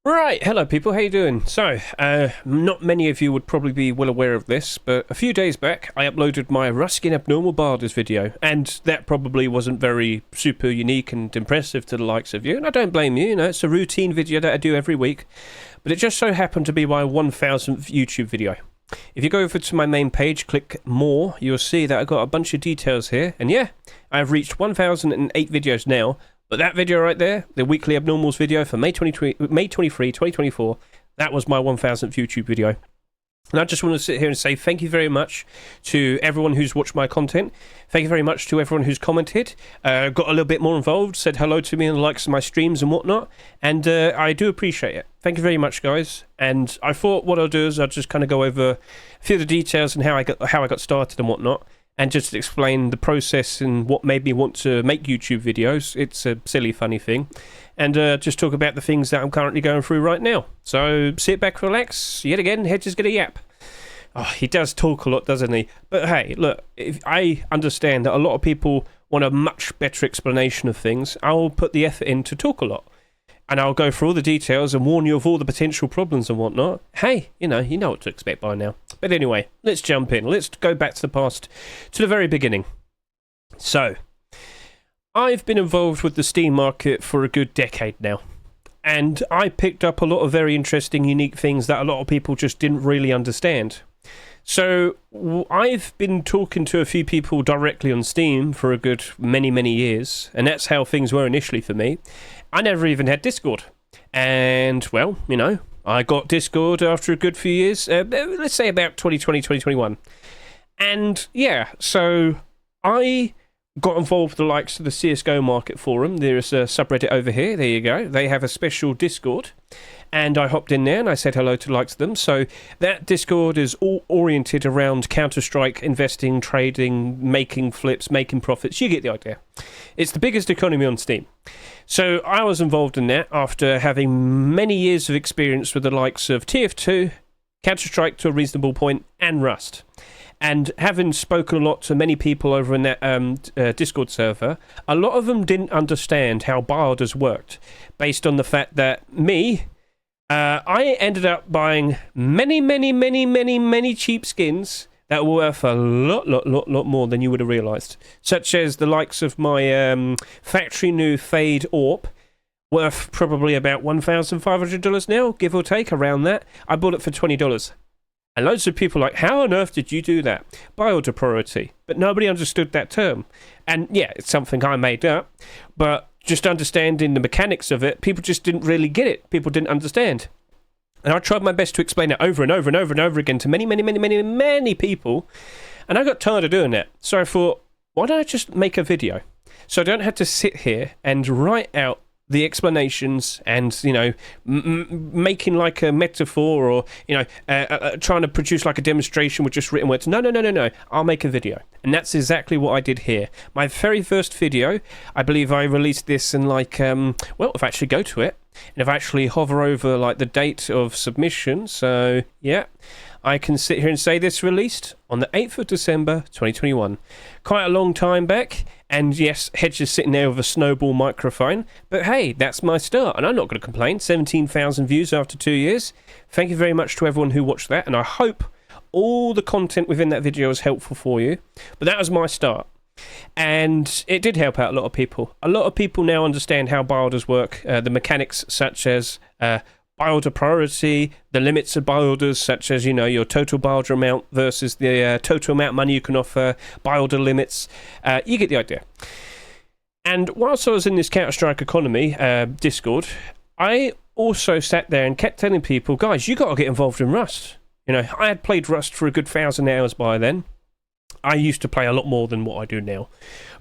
Right, hello people, how you doing? So, not many of you would probably be well aware of this, but a few days back I uploaded my Ruskin Abnormal Barders video, and that probably wasn't very super unique and impressive to the likes of you, and I don't blame you, it's a routine video that I do every week, but it just so happened to be my 1000th YouTube video. If you go over to my main page, click more, you'll see that I've got a bunch of details here, and yeah, I've reached 1008 videos now. But that video right there, the weekly abnormals video for May 23, 2024, that was my 1000th YouTube video. And I just want to sit here and say thank you very much to everyone who's watched my content. Thank you very much to everyone who's commented, got a little bit more involved, said hello to me and likes my streams and whatnot. And I do appreciate it. Thank you very much, guys. And I thought what I'll do is I'll just kind of go over a few of the details and how I got started and whatnot. And just explain the process and what made me want to make YouTube videos. It's a silly, funny thing. And just talk about the things that I'm currently going through right now. So sit back, relax. Yet again, Hedge is going to yap. Oh, he does talk a lot, doesn't he? But hey, look, if I understand that a lot of people want a much better explanation of things, I'll put the effort in to talk a lot. And I'll go through all the details and warn you of all the potential problems and whatnot. Hey, you know what to expect by now. But anyway, let's jump in. Let's go back to the past, to the very beginning. So, I've been involved with the Steam market for a good decade now. And I picked up a lot of very interesting, unique things that a lot of people just didn't really understand. So, I've been talking to a few people directly on Steam for a good many years. And that's how things were initially for me. I never even had Discord. And, well, I got Discord after a good few years. Let's say about 2020, 2021. And, yeah, so I got involved with the likes of the CSGO Market Forum. There's a subreddit over here. There you go. They have a special Discord. And I hopped in there and I said hello to the likes of them. So that Discord is all oriented around Counter-Strike, investing, trading, making flips, making profits. You get the idea. It's the biggest economy on Steam. So I was involved in that after having many years of experience with the likes of TF2, Counter-Strike to a reasonable point, and Rust. And having spoken a lot to many people over in that Discord server, a lot of them didn't understand how buy orders worked, based on the fact that I ended up buying many cheap skins that were worth a lot more than you would have realised. Such as the likes of my factory new Fade AWP, worth probably about $1,500 now, give or take, around that. I bought it for $20. And loads of people are like, how on earth did you do that? Buy order priority. But nobody understood that term. And yeah, it's something I made up. But just understanding the mechanics of it, people just didn't really get it. People didn't understand. And I tried my best to explain it over and over again to many people. And I got tired of doing that. So I thought, why don't I just make a video? So I don't have to sit here and write out the explanations and, making like a metaphor or, trying to produce like a demonstration with just written words. No. I'll make a video. And that's exactly what I did here. My very first video, I believe I released this in if I actually go to it, and if I actually hover over like the date of submission, so yeah, I can sit here and say this released on the 8th of December 2021. Quite a long time back, and yes, Hedge is sitting there with a snowball microphone, but hey, that's my start, and I'm not going to complain. 17,000 views after 2 years. Thank you very much to everyone who watched that, and I hope all the content within that video is helpful for you. But that was my start. And it did help out a lot of people. A lot of people now understand how buy orders work, the mechanics such as buy order priority, the limits of buy orders such as, your total buy order amount versus the total amount of money you can offer, buy order limits. You get the idea. And whilst I was in this Counter-Strike economy Discord, I also sat there and kept telling people, guys, you got to get involved in Rust. I had played Rust for a good 1,000 hours by then. I used to play a lot more than what I do now.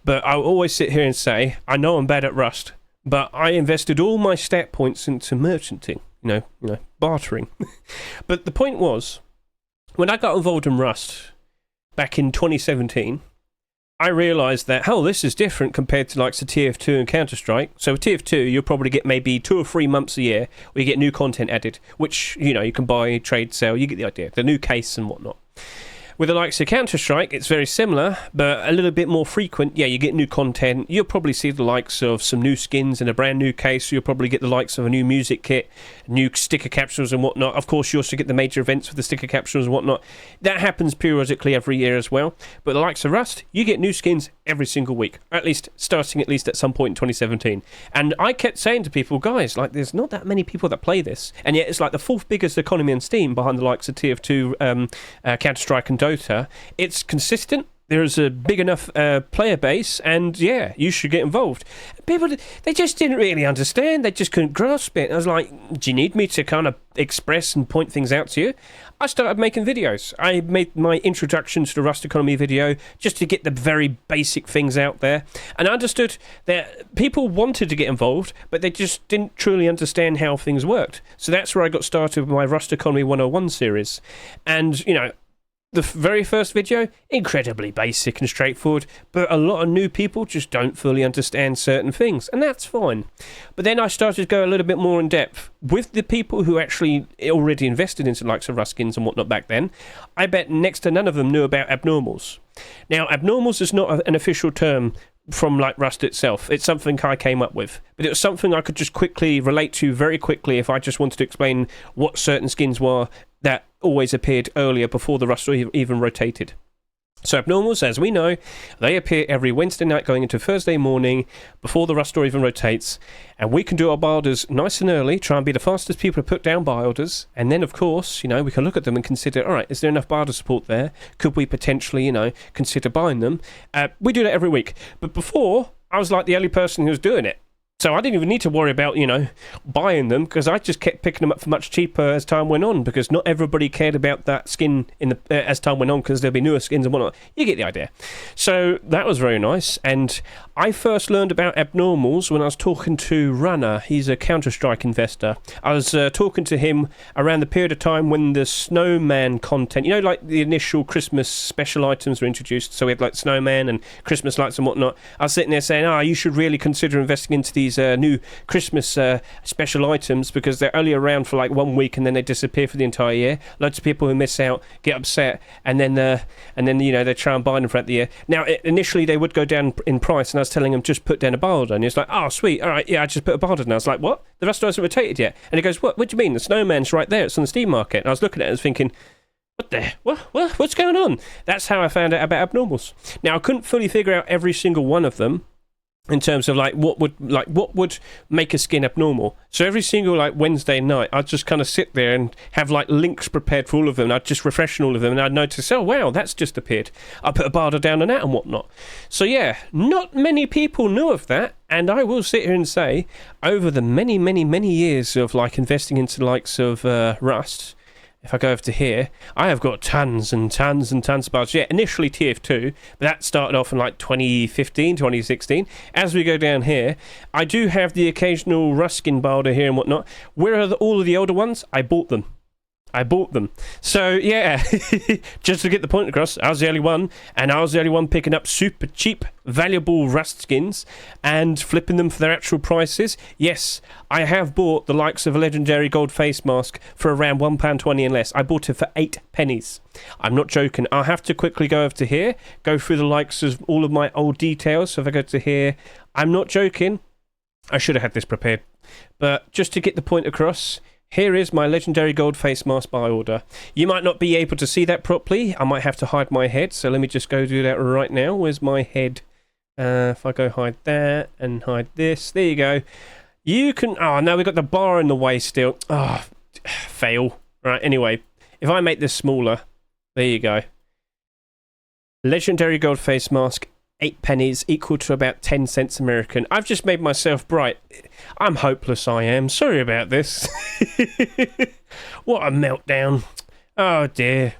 But I always sit here and say, I know I'm bad at Rust, but I invested all my stat points into merchanting, bartering. But the point was, when I got involved in Rust back in 2017, I realised that, this is different compared to like TF2 and Counter-Strike. So with TF2, you'll probably get maybe 2 or 3 months a year where you get new content added, which, you can buy, trade, sell, you get the idea, the new case and whatnot. With the likes of Counter-Strike, it's very similar, but a little bit more frequent. Yeah, you get new content. You'll probably see the likes of some new skins in a brand new case. You'll probably get the likes of a new music kit, new sticker capsules and whatnot. Of course, you also get the major events with the sticker capsules and whatnot. That happens periodically every year as well. But the likes of Rust, you get new skins every single week, at least starting at least at some point in 2017. And I kept saying to people, guys, like, there's not that many people that play this, and yet it's like the fourth biggest economy on Steam behind the likes of TF2, Counter-Strike and Dota. It's consistent. There's a big enough player base, and yeah, you should get involved. People, they just didn't really understand. They just couldn't grasp it. I was like, do you need me to kind of express and point things out to you? I started making videos. I made my introduction to the Rust economy video just to get the very basic things out there. And I understood that people wanted to get involved, but they just didn't truly understand how things worked. So that's where I got started with my Rust Economy 101 series. And, you know, the very first video, incredibly basic and straightforward, but a lot of new people just don't fully understand certain things, and that's fine. But then I started to go a little bit more in depth with the people who actually already invested into the likes of Rust skins and whatnot back then. I bet next to none of them knew about abnormals. Now, abnormals is not an official term from like Rust itself. It's something I came up with, but it was something I could just quickly relate to very quickly if I just wanted to explain what certain skins were that always appeared earlier before the Rust even rotated. So abnormals, as we know, they appear every Wednesday night going into Thursday morning before the Rust store even rotates, and we can do our buy orders nice and early, try and be the fastest people to put down buy orders, and then of course, you know, we can look at them and consider, alright, is there enough buy order support there? Could we potentially, you know, consider buying them? We do that every week, but before, I was like the only person who was doing it. So I didn't even need to worry about, you know, buying them, because I just kept picking them up for much cheaper as time went on, because not everybody cared about that skin in the as time went on, because there'll be newer skins and whatnot. You get the idea. So that was very nice, and I first learned about abnormals when I was talking to Runner. He's a Counter-Strike investor. I was talking to him around the period of time when the snowman content, you know, like the initial Christmas special items were introduced, so we had like snowman and Christmas lights and whatnot. I was sitting there saying, you should really consider investing into these new Christmas special items, because they're only around for like 1 week and then they disappear for the entire year. Loads of people who miss out get upset, and then you know, they try and buy them throughout the year. Now initially they would go down in price, and I was telling him just put down a buy order, and he's like, oh sweet, all right, yeah, I just put a buy order. And I was like, what? The rest hasn't rotated yet? And he goes, what do you mean? The snowman's right there, it's on the Steam market. And I was looking at it and thinking, what's going on? That's how I found out about abnormals. Now I couldn't fully figure out every single one of them in terms of like what would make a skin abnormal. So every single like Wednesday night, I'd just kind of sit there and have like links prepared for all of them. I'd just refresh all of them, and I'd notice, oh wow, that's just appeared. I put a barter down on that and whatnot. So yeah, not many people knew of that, and I will sit here and say, over the many years of like investing into the likes of Rust, if I go over to here, I have got tons and tons and tons of bars. Yeah, initially TF2, but that started off in like 2015, 2016. As we go down here, I do have the occasional Rust skin barter here and whatnot. Where are all of the older ones? I bought them. So yeah, just to get the point across, I was the only one, and I was the only one picking up super cheap, valuable Rust skins and flipping them for their actual prices. Yes, I have bought the likes of a Legendary Gold Facemask for around £1.20 and less. I bought it for 8 pennies. I'm not joking. I'll have to quickly go over to here, go through the likes of all of my old details. So if I go to here, I'm not joking. I should have had this prepared. But just to get the point across, here is my Legendary Gold Facemask buy order. You might not be able to see that properly. I might have to hide my head, so let me just go do that right now. Where's my head? If I go hide that and hide this, there you go. You can... Oh, no, we've got the bar in the way still. Oh, fail. Right, anyway, if I make this smaller, there you go. Legendary Gold Facemask, 8 pennies, equal to about 10 cents American. I've just made myself bright. I'm hopeless, I am. Sorry about this. What a meltdown. Oh dear.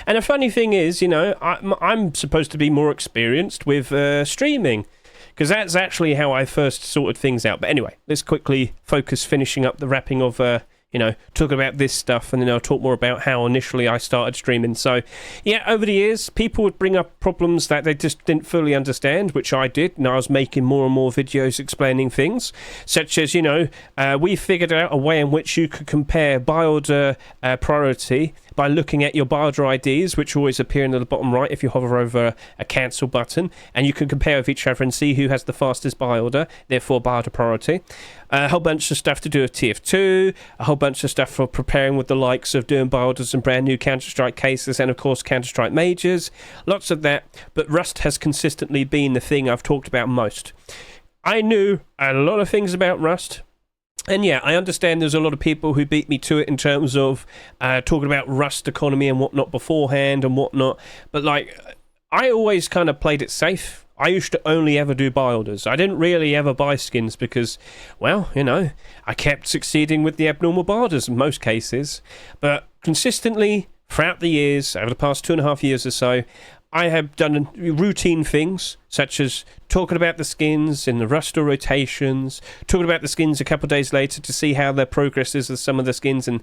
And the funny thing is, you know, I'm supposed to be more experienced with streaming, because that's actually how I first sorted things out. But anyway, let's quickly focus finishing up the wrapping of, you talk about this stuff, and then I'll talk more about how initially I started streaming. So, yeah, over the years, people would bring up problems that they just didn't fully understand, which I did, and I was making more and more videos explaining things, such as, we figured out a way in which you could compare buy order priority by looking at your buy order IDs, which always appear in the bottom right if you hover over a cancel button, and you can compare with each other and see who has the fastest buy order, therefore buy order priority. A whole bunch of stuff to do with TF2, a whole bunch of stuff for preparing with the likes of doing buy orders and brand new Counter-Strike cases, and of course Counter-Strike majors, lots of that, but Rust has consistently been the thing I've talked about most. I knew a lot of things about Rust. And yeah, I understand there's a lot of people who beat me to it in terms of talking about Rust economy and whatnot beforehand and whatnot. But I always kind of played it safe. I used to only ever do buy orders. I didn't really ever buy skins because, well, I kept succeeding with the abnormal buy orders in most cases. But consistently, throughout the years, over the past 2.5 years or so, I have done routine things, such as talking about the skins in the Rust rotations, talking about the skins a couple of days later to see how their progress is with some of the skins, and,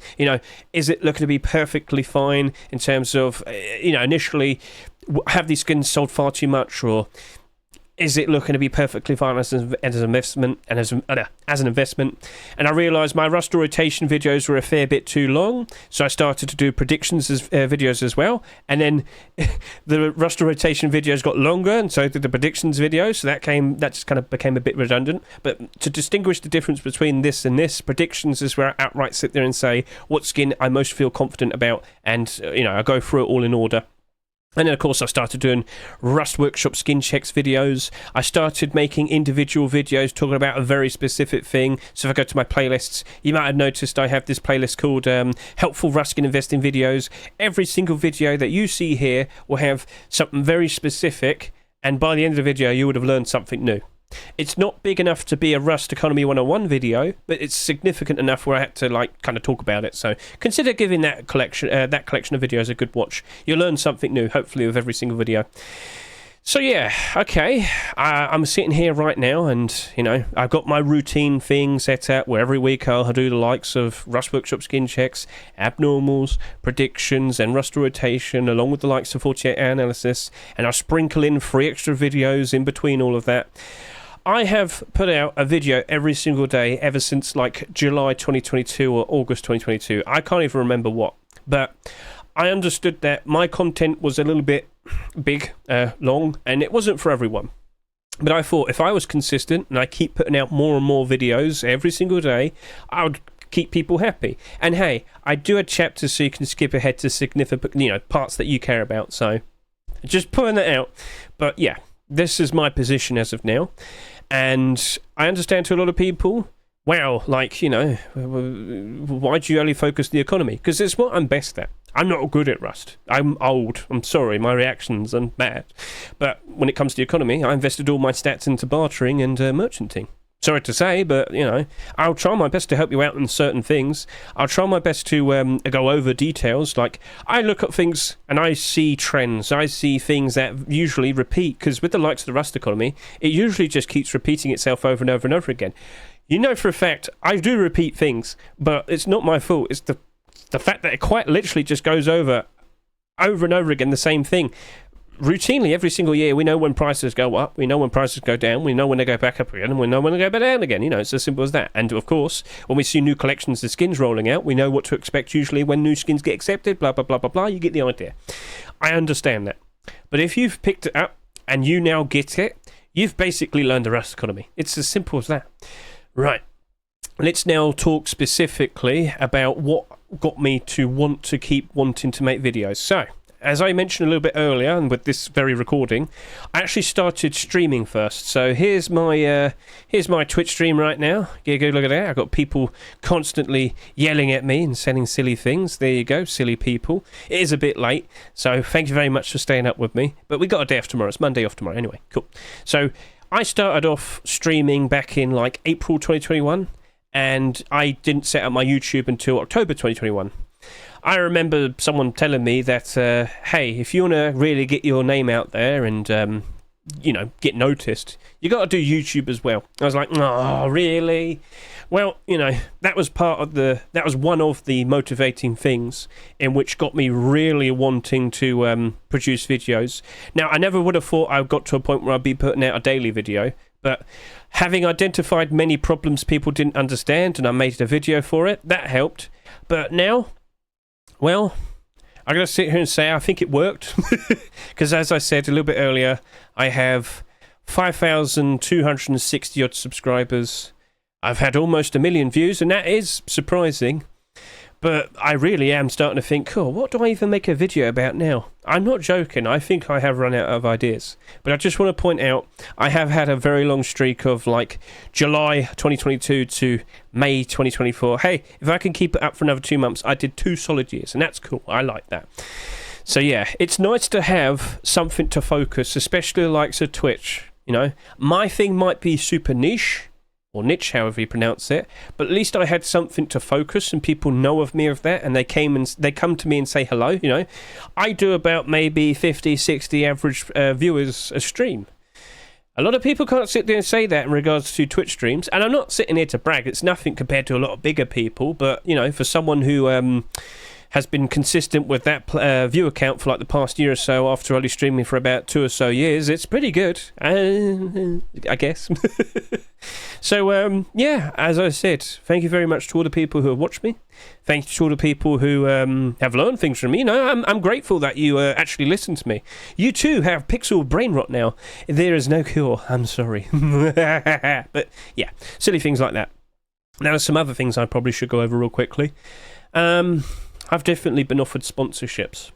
is it looking to be perfectly fine in terms of, initially, have these skins sold far too much, or is it looking to be perfectly fine as an investment, and as an investment? And I realised my Rust rotation videos were a fair bit too long, so I started to do predictions videos as well. And then the Rust rotation videos got longer, and so did the predictions videos. So that just kind of became a bit redundant. But to distinguish the difference between this and this, predictions is where I outright sit there and say what skin I most feel confident about, and I go through it all in order. And then, of course, I started doing Rust Workshop skin checks videos. I started making individual videos talking about a very specific thing. So if I go to my playlists, you might have noticed I have this playlist called Helpful Rust Skin Investing Videos. Every single video that you see here will have something very specific, and by the end of the video, you would have learned something new. It's not big enough to be a Rust Economy 101 video, but it's significant enough where I had to kind of talk about it. So consider giving that collection of videos a good watch. You'll learn something new, hopefully, with every single video. So yeah, okay, I'm sitting here right now, and I've got my routine thing set out where every week I'll do the likes of Rust Workshop skin checks, abnormals, predictions, and Rust rotation, along with the likes of 48-hour analysis, and I'll sprinkle in 3 extra videos in between all of that. I have put out a video every single day ever since July 2022 or August 2022. I can't even remember what, but I understood that my content was a little bit big, long, and it wasn't for everyone. But I thought if I was consistent and I keep putting out more and more videos every single day, I would keep people happy. And hey, I do a chapter so you can skip ahead to significant, parts that you care about. So just putting that out. But yeah, this is my position as of now. And I understand to a lot of people, wow, why do you only focus on the economy? Because it's what I'm best at. I'm not good at Rust. I'm old. I'm sorry, my reactions are bad. But when it comes to the economy, I invested all my stats into bartering and merchanting. Sorry to say, but, I'll try my best to help you out in certain things. I'll try my best to go over details. I look at things and I see trends. I see things that usually repeat, because with the likes of the Rust economy, it usually just keeps repeating itself over and over and over again. For a fact, I do repeat things, but it's not my fault. It's the fact that it quite literally just goes over and over again, the same thing. Routinely, every single year, we know when prices go up, we know when prices go down, we know when they go back up again, and we know when they go back down again. It's as simple as that. And of course, when we see new collections of skins rolling out, we know what to expect usually when new skins get accepted, blah, blah, blah, blah, blah. You get the idea. I understand that. But if you've picked it up and you now get it, you've basically learned the Rust economy. It's as simple as that. Right. Let's now talk specifically about what got me to want to keep wanting to make videos. So, as I mentioned a little bit earlier, and with this very recording, I actually started streaming first. So here's my Twitch stream right now. Go look at that. I've got people constantly yelling at me and saying silly things. There you go, silly people. It is a bit late, so thank you very much for staying up with me. But we got a day off tomorrow. It's Monday off tomorrow. Anyway, cool. So I started off streaming back in April 2021, and I didn't set up my YouTube until October 2021. I remember someone telling me that, hey, if you want to really get your name out there and you know, get noticed, you got to do YouTube as well. I was like, oh, really? Well, you know, that was one of the motivating things in which got me really wanting to produce videos. Now, I never would have thought I got to a point where I'd be putting out a daily video, but having identified many problems people didn't understand and I made a video for it, that helped. But now, well, I'm going to sit here and say I think it worked. Because as I said a little bit earlier, I have 5,260 odd subscribers. I've had almost 1 million views, and that is surprising. But I really am starting to think, oh, what do I even make a video about now? I'm not joking. I think I have run out of ideas. But I just want to point out, I have had a very long streak of like July 2022 to May 2024. Hey, if I can keep it up for another 2 months, I did 2 solid years, and that's cool. I like that. So yeah, it's nice to have something to focus, especially the likes of Twitch. You know, my thing might be super niche, or niche, however you pronounce it, but at least I had something to focus and people know of me of that, and they come to me and say hello. You know, I do about maybe 50, 60 average viewers a stream. A lot of people can't sit there and say that in regards to Twitch streams, and I'm not sitting here to brag. It's nothing compared to a lot of bigger people, but, you know, for someone who has been consistent with that view account for like the past year or so after only streaming for about 2 or so years, it's pretty good, I guess. So, yeah, as I said, thank you very much to all the people who have watched me. Thank you to all the people who have learned things from me. You know, I'm grateful that you actually listen to me. You too have pixel brain rot now. There is no cure. I'm sorry. But, yeah, silly things like that. Now, some other things I probably should go over real quickly. I've definitely been offered sponsorships.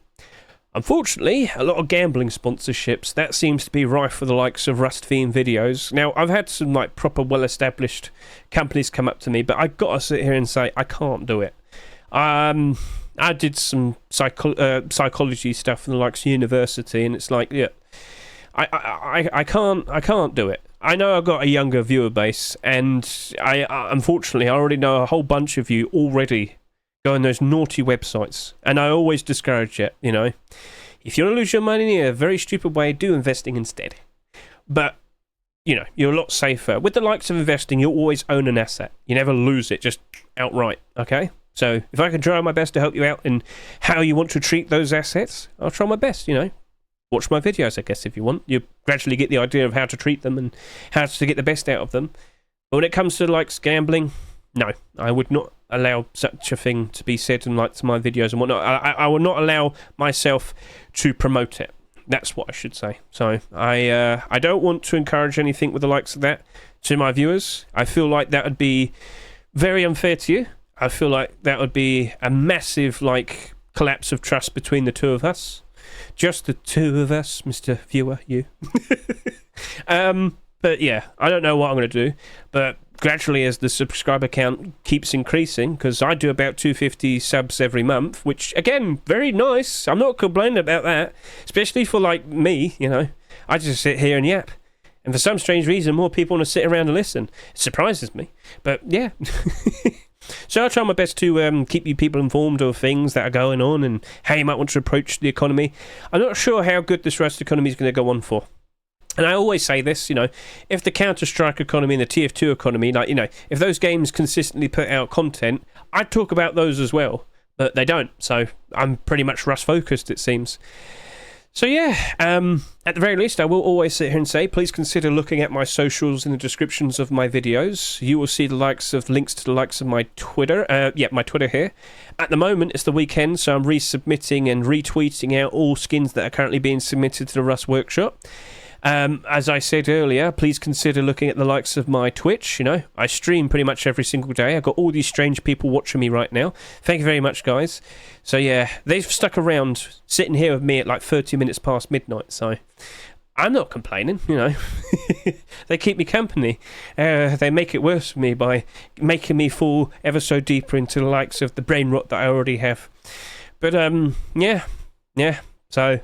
Unfortunately, a lot of gambling sponsorships, that seems to be rife for the likes of Rust-themed videos. Now, I've had some like proper well-established companies come up to me, but I've got to sit here and say, I can't do it. I did some psychology stuff in the likes of university, and it's like, yeah, I can't do it. I know I've got a younger viewer base, and unfortunately, I already know a whole bunch of you already go on those naughty websites, and I always discourage it. You know, if you want to lose your money in a very stupid way, do investing instead. But you know, you're a lot safer with the likes of investing. You'll always own an asset. You never lose it just outright. Okay, so if I can try my best to help you out in how you want to treat those assets, I'll try my best. You know, watch my videos, I guess, if you want. You gradually get the idea of how to treat them and how to get the best out of them. But when it comes to like gambling, no, I would not allow such a thing to be said in like my videos and whatnot. I will not allow myself to promote it. That's what I should say. So I don't want to encourage anything with the likes of that to my viewers. I feel like that would be very unfair to you. I feel like that would be a massive like collapse of trust between the two of us. Just the two of us, Mr. Viewer, you. But yeah, I don't know what I'm going to do, but gradually as the subscriber count keeps increasing, because I do about 250 subs every month, which again, very nice. I'm not complaining about that, especially for like me, you know. I just sit here and yap, and for some strange reason more people want to sit around and listen. It surprises me, but yeah. So I try my best to keep you people informed of things that are going on and how you might want to approach the economy. I'm not sure how good this Rust economy is going to go on for. And I always say this, you know, if the Counter-Strike economy and the TF2 economy, like, you know, if those games consistently put out content, I'd talk about those as well. But they don't, so I'm pretty much Rust-focused, it seems. So yeah, at the very least, I will always sit here and say, please consider looking at my socials in the descriptions of my videos. You will see the likes of links to the likes of my Twitter. My Twitter here. At the moment, it's the weekend, so I'm resubmitting and retweeting out all skins that are currently being submitted to the Rust Workshop. As I said earlier, please consider looking at the likes of my Twitch. You know, I stream pretty much every single day. I've got all these strange people watching me right now. Thank you very much, guys. So yeah, they've stuck around sitting here with me at like 30 minutes past midnight, so I'm not complaining, you know. They keep me company. They make it worse for me by making me fall ever so deeper into the likes of the brain rot that I already have. But yeah. So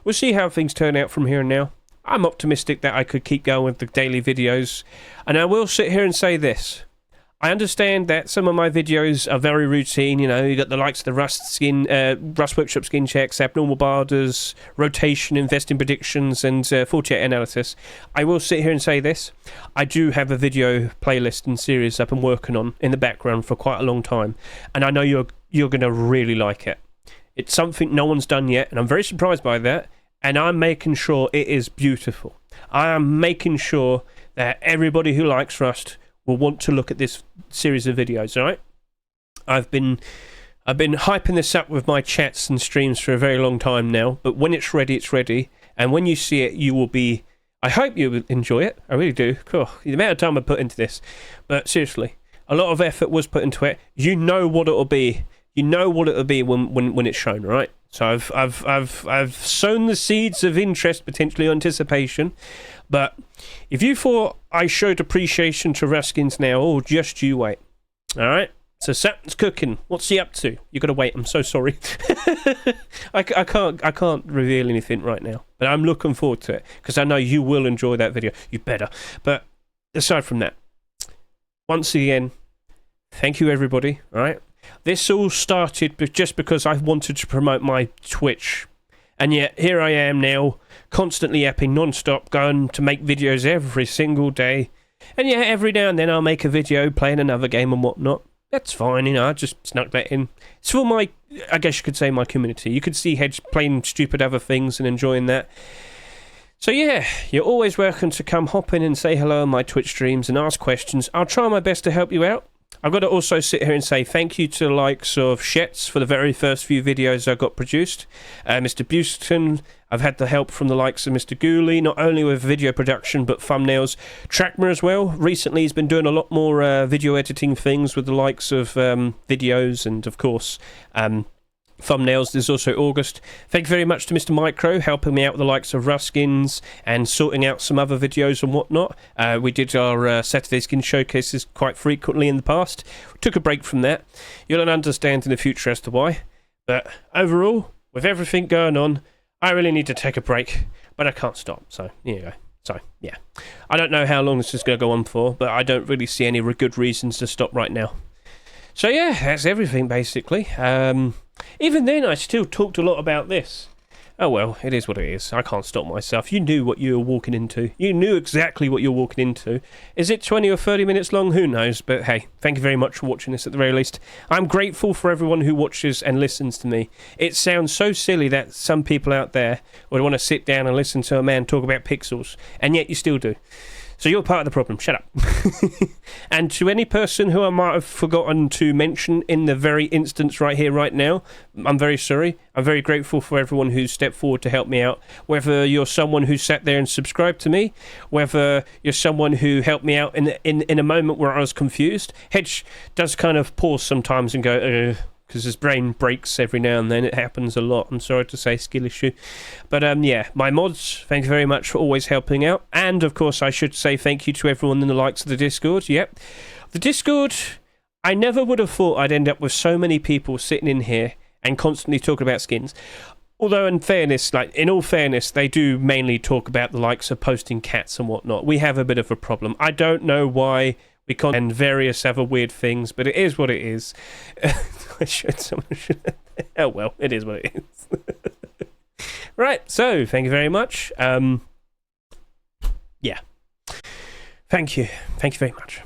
we'll see how things turn out from here and now. I'm optimistic that I could keep going with the daily videos, and I will sit here and say this. I understand that some of my videos are very routine. You know, you got the likes of the Rust Workshop skin checks, abnormal barders, rotation, investing predictions, and 48 analysis. I will sit here and say this: I do have a video playlist and series I've been working on in the background for quite a long time, and I know you're going to really like it. It's something no one's done yet, and I'm very surprised by that. And I'm making sure it is beautiful. I am making sure that everybody who likes Rust will want to look at this series of videos, all right? I've been hyping this up with my chats and streams for a very long time now, but when it's ready, it's ready. And when you see it, you will be... I hope you will enjoy it. I really do. Cool. The amount of time I put into this. But seriously, a lot of effort was put into it. You know what it'll be. You know what it'll be when it's shown, right? So I've sown the seeds of interest, potentially anticipation. But if you thought I showed appreciation to Ruskins now, oh, just you wait. All right. So Saturn's cooking. What's he up to? You got to wait. I'm so sorry. I can't reveal anything right now. But I'm looking forward to it because I know you will enjoy that video. You better. But aside from that, once again, thank you everybody. All right. This all started just because I wanted to promote my Twitch. And yet, here I am now, constantly apping non-stop, going to make videos every single day. And yeah, every now and then I'll make a video playing another game and whatnot. That's fine, you know, I just snuck that in. It's for my, I guess you could say, my community. You could see Hedge playing stupid other things and enjoying that. So yeah, you're always welcome to come hop in and say hello on my Twitch streams and ask questions. I'll try my best to help you out. I've got to also sit here and say thank you to the likes of Shetz for the very first few videos I got produced. Mr. Buston, I've had the help from the likes of Mr. GOOly, not only with video production but thumbnails. Trackmer as well. Recently he's been doing a lot more video editing things with the likes of videos and of course thumbnails. There's also August. Thank you very much to Mr. Micro helping me out with the likes of Ruskins and sorting out some other videos and whatnot. We did our Saturday skin showcases quite frequently in the past. Took a break from that. You'll understand in the future as to why. But overall, with everything going on, I really need to take a break, but I can't stop. So here you go. So yeah, I don't know how long this is going to go on for, but I don't really see any good reasons to stop right now. So yeah, that's everything basically. Even then, I still talked a lot about this. Oh well, it is what it is. I can't stop myself. You knew what you were walking into. You knew exactly what you were walking into. Is it 20 or 30 minutes long? Who knows? But hey, thank you very much for watching this at the very least. I'm grateful for everyone who watches and listens to me. It sounds so silly that some people out there would want to sit down and listen to a man talk about pixels, and yet you still do. So you're part of the problem. Shut up. And to any person who I might have forgotten to mention in the very instance right here, right now, I'm very sorry. I'm very grateful for everyone who's stepped forward to help me out. Whether you're someone who sat there and subscribed to me, whether you're someone who helped me out in a moment where I was confused. Hedge does kind of pause sometimes and go, because his brain breaks every now and then. It happens a lot. I'm sorry to say, skill issue. But yeah, my mods, thank you very much for always helping out. And of course, I should say thank you to everyone in the likes of the Discord. Yep. The Discord, I never would have thought I'd end up with so many people sitting in here and constantly talking about skins. Although in fairness, in all fairness, they do mainly talk about the likes of posting cats and whatnot. We have a bit of a problem. I don't know why we can't, and various other weird things, but it is what it is. Oh well, it is what it is. Right, so thank you very much. Yeah. Thank you very much.